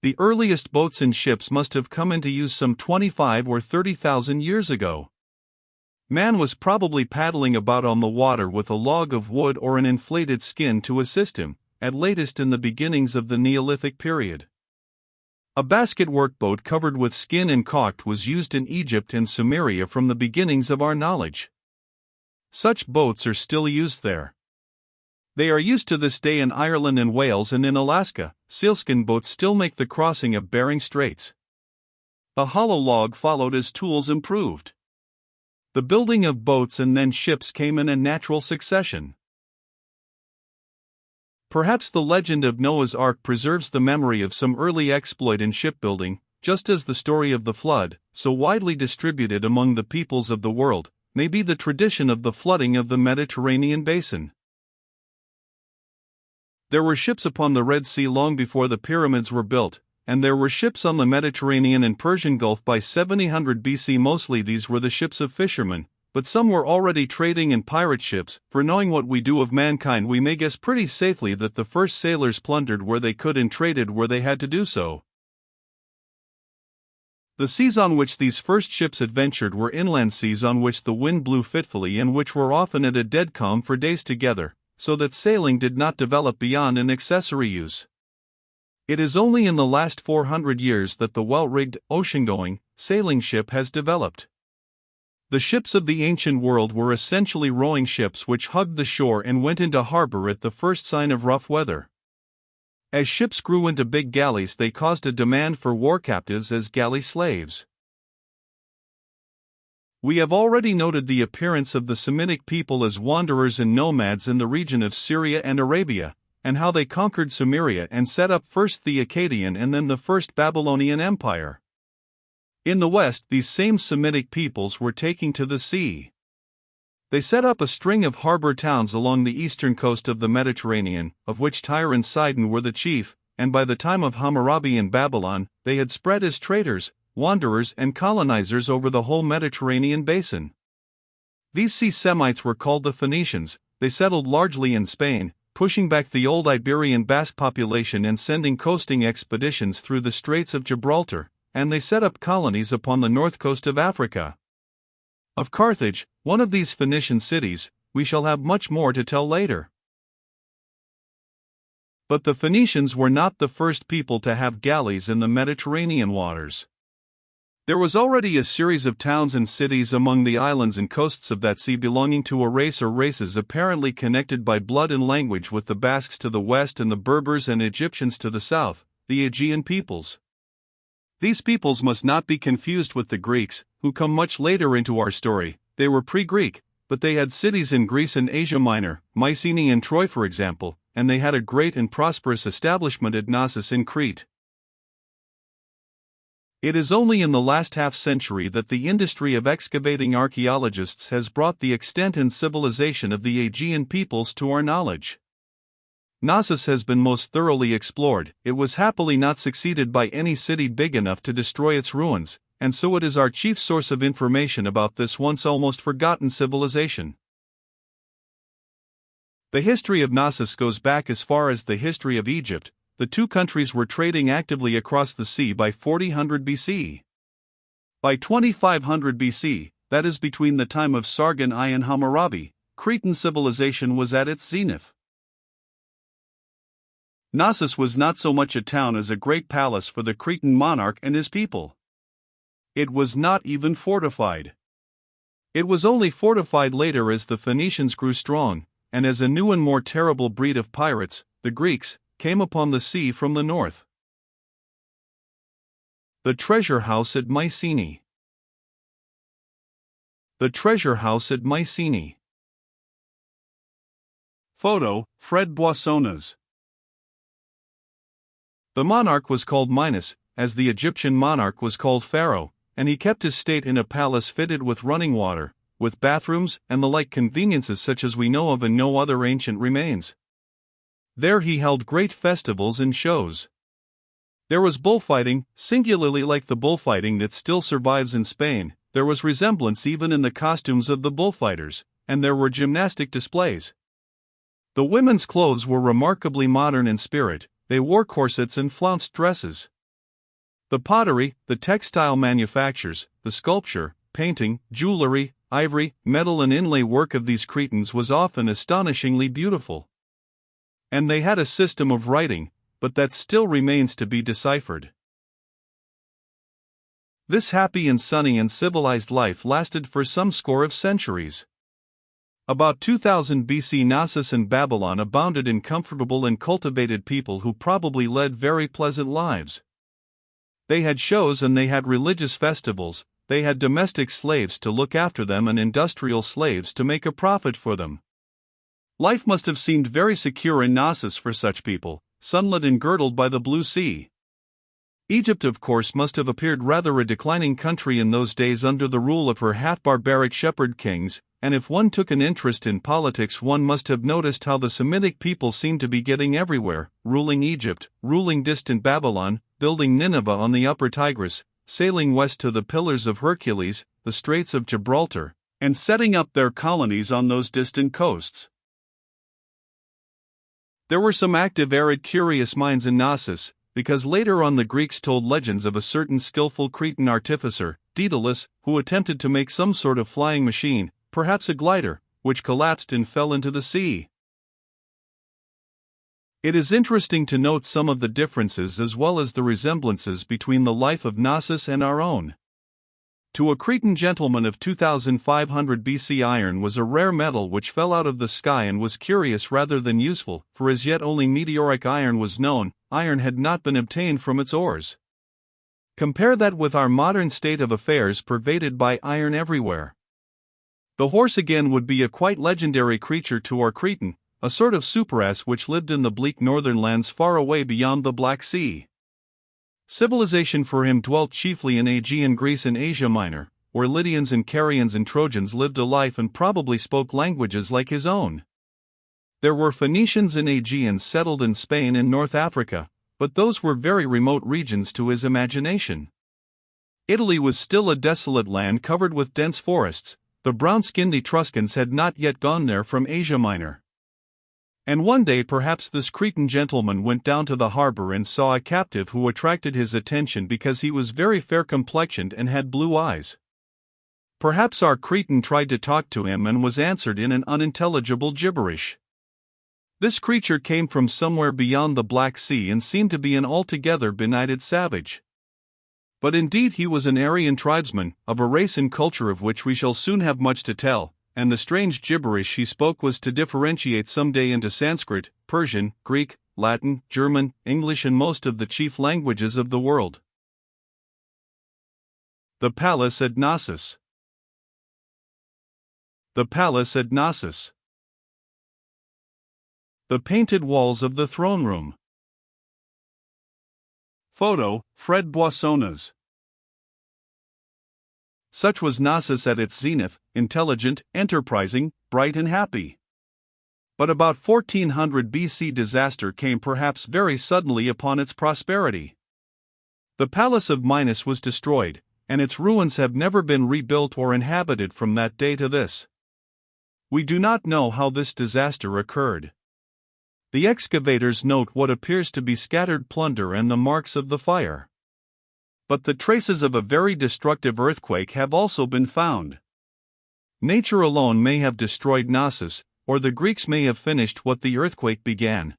The earliest boats and ships must have come into use some 25 or 30,000 years ago. Man was probably paddling about on the water with a log of wood or an inflated skin to assist him, at latest in the beginnings of the Neolithic period. A basket workboat covered with skin and caulked was used in Egypt and Sumeria from the beginnings of our knowledge. Such boats are still used there. They are used to this day in Ireland and Wales, and in Alaska, sealskin boats still make the crossing of Bering Straits. A hollow log followed as tools improved. The building of boats and then ships came in a natural succession. Perhaps the legend of Noah's Ark preserves the memory of some early exploit in shipbuilding, just as the story of the flood, so widely distributed among the peoples of the world, may be the tradition of the flooding of the Mediterranean basin. There were ships upon the Red Sea long before the pyramids were built, and there were ships on the Mediterranean and Persian Gulf by 700 BC. Mostly these were the ships of fishermen, but some were already trading and pirate ships. For knowing what we do of mankind, we may guess pretty safely that the first sailors plundered where they could and traded where they had to do so. The seas on which these first ships adventured were inland seas on which the wind blew fitfully and which were often at a dead calm for days together, so that sailing did not develop beyond an accessory use. It is only in the last 400 years that the well-rigged, ocean-going, sailing ship has developed. The ships of the ancient world were essentially rowing ships which hugged the shore and went into harbor at the first sign of rough weather. As ships grew into big galleys, they caused a demand for war captives as galley slaves. We have already noted the appearance of the Semitic people as wanderers and nomads in the region of Syria and Arabia, and how they conquered Sumeria and set up first the Akkadian and then the first Babylonian Empire. In the west, these same Semitic peoples were taking to the sea. They set up a string of harbor towns along the eastern coast of the Mediterranean, of which Tyre and Sidon were the chief, and by the time of Hammurabi in Babylon, they had spread as traders, wanderers and colonizers over the whole Mediterranean basin. These sea Semites were called the Phoenicians. They settled largely in Spain, pushing back the old Iberian Basque population and sending coasting expeditions through the Straits of Gibraltar, and they set up colonies upon the north coast of Africa. Of Carthage, one of these Phoenician cities, we shall have much more to tell later. But the Phoenicians were not the first people to have galleys in the Mediterranean waters. There was already a series of towns and cities among the islands and coasts of that sea belonging to a race or races apparently connected by blood and language with the Basques to the west and the Berbers and Egyptians to the south, the Aegean peoples. These peoples must not be confused with the Greeks, who come much later into our story. They were pre-Greek, but they had cities in Greece and Asia Minor, Mycenae and Troy for example, and they had a great and prosperous establishment at Knossos in Crete. It is only in the last half-century that the industry of excavating archaeologists has brought the extent and civilization of the Aegean peoples to our knowledge. Knossos has been most thoroughly explored. It was happily not succeeded by any city big enough to destroy its ruins, and so it is our chief source of information about this once almost forgotten civilization. The history of Knossos goes back as far as the history of Egypt. The two countries were trading actively across the sea by 4000 BC. By 2500 BC, that is between the time of Sargon I and Hammurabi, Cretan civilization was at its zenith. Knossos was not so much a town as a great palace for the Cretan monarch and his people. It was not even fortified. It was only fortified later as the Phoenicians grew strong, and as a new and more terrible breed of pirates, the Greeks, came upon the sea from the north. The Treasure House at Mycenae. The Treasure House at Mycenae. Photo, Fred Boissonnas. The monarch was called Minos, as the Egyptian monarch was called Pharaoh, and he kept his state in a palace fitted with running water, with bathrooms and the like conveniences such as we know of in no other ancient remains. There he held great festivals and shows. There was bullfighting, singularly like the bullfighting that still survives in Spain. There was resemblance even in the costumes of the bullfighters, and there were gymnastic displays. The women's clothes were remarkably modern in spirit. They wore corsets and flounced dresses. The pottery, the textile manufactures, the sculpture, painting, jewelry, ivory, metal and inlay work of these Cretans was often astonishingly beautiful. And they had a system of writing, but that still remains to be deciphered. This happy and sunny and civilized life lasted for some score of centuries. About 2000 BC, Knossos and Babylon abounded in comfortable and cultivated people who probably led very pleasant lives. They had shows and they had religious festivals, they had domestic slaves to look after them and industrial slaves to make a profit for them. Life must have seemed very secure in Knossos for such people, sunlit and girdled by the blue sea. Egypt, of course, must have appeared rather a declining country in those days under the rule of her half-barbaric shepherd kings, and if one took an interest in politics, one must have noticed how the Semitic people seemed to be getting everywhere, ruling Egypt, ruling distant Babylon, building Nineveh on the upper Tigris, sailing west to the Pillars of Hercules, the Straits of Gibraltar, and setting up their colonies on those distant coasts. There were some active, arid, curious minds in Knossos, because later on the Greeks told legends of a certain skillful Cretan artificer, Daedalus, who attempted to make some sort of flying machine, perhaps a glider, which collapsed and fell into the sea. It is interesting to note some of the differences as well as the resemblances between the life of Knossos and our own. To a Cretan gentleman of 2500 BC, iron was a rare metal which fell out of the sky and was curious rather than useful, for as yet only meteoric iron was known, iron had not been obtained from its ores. Compare that with our modern state of affairs pervaded by iron everywhere. The horse again would be a quite legendary creature to our Cretan, a sort of superass which lived in the bleak northern lands far away beyond the Black Sea. Civilization for him dwelt chiefly in Aegean Greece and Asia Minor, where Lydians and Carians and Trojans lived a life and probably spoke languages like his own. There were Phoenicians and Aegeans settled in Spain and North Africa, but those were very remote regions to his imagination. Italy was still a desolate land covered with dense forests. The brown-skinned Etruscans had not yet gone there from Asia Minor. And one day perhaps this Cretan gentleman went down to the harbor and saw a captive who attracted his attention because he was very fair-complexioned and had blue eyes. Perhaps our Cretan tried to talk to him and was answered in an unintelligible gibberish. This creature came from somewhere beyond the Black Sea and seemed to be an altogether benighted savage. But indeed he was an Aryan tribesman, of a race and culture of which we shall soon have much to tell, and the strange gibberish he spoke was to differentiate someday into Sanskrit, Persian, Greek, Latin, German, English and most of the chief languages of the world. The Palace at Knossos. The Palace at Knossos. The painted walls of the throne room. Photo, Fred Boissonnas. Such was Knossos at its zenith, intelligent, enterprising, bright and happy. But about 1400 BC disaster came perhaps very suddenly upon its prosperity. The palace of Minos was destroyed, and its ruins have never been rebuilt or inhabited from that day to this. We do not know how this disaster occurred. The excavators note what appears to be scattered plunder and the marks of the fire. But the traces of a very destructive earthquake have also been found. Nature alone may have destroyed Knossos, or the Greeks may have finished what the earthquake began.